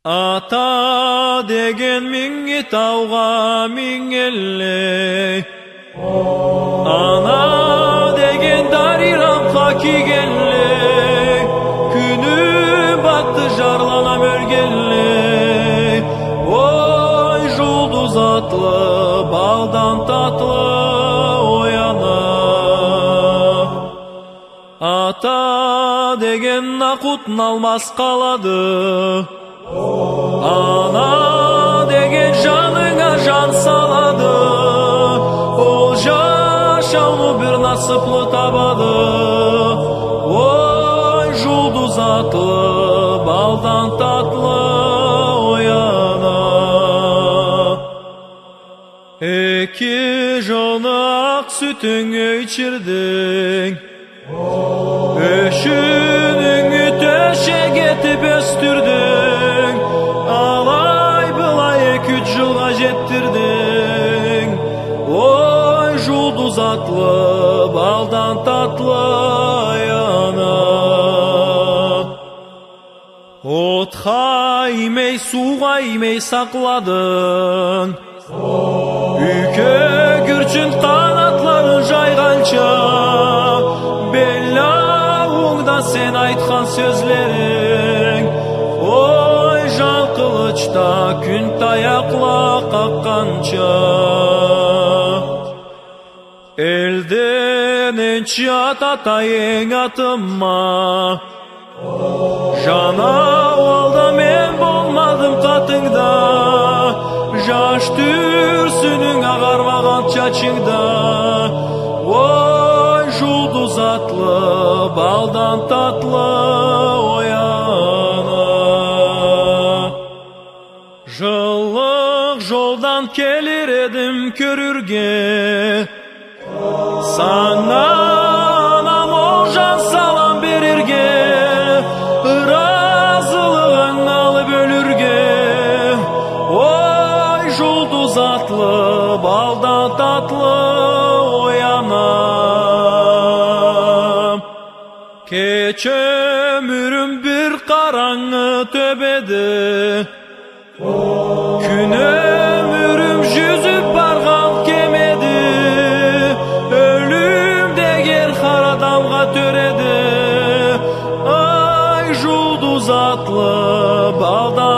Ата деген миңи тауға миңелле, ана деген дарирамқа кигелле, күнү батты жарлана мөргелле. Ой, жұлдыз атлы, балдан татлы ояна. Ата деген ақутын алмас қалады, ана деген жаныңа жан салады. Ол жашауны бір насыплы табады. Ой, жұлдыз атлы, балдан татлы ояна. Эки жоны ақ сүтіңе içirдің, өшүнүңү төшек етіп өстүрдің, алай былай 2-3 жылға жеттірдің. Ой, жұлдыз атлы, балдан татлы аяна. Отқа имей, суға имей сақладың, үйке күрчін қанатларын жайғанша, беллауыңда сен айтқан сөзлерің. Ой, жан қылычта күн таяқла қаққанша, елден енші ататайың атыма. Жана олда мен болмадым қатыңда, жаш түрсінің ағармаған чачыңда. Ой, жұлдыз атлы, балдан татлы ояна. Жылық жолдан келер едім көрірге, саңнан олжан салам берерге, разылығын алып өлірге. Ой, жұлдыз атлы, балдан татлы ояна. Keç ömürüm bir karanlığı töbedi, gün ömürüm yüzüp bargan kemedi. Ölüm de gel kara damga töredi. Ay, жұлдыз atlı, baldan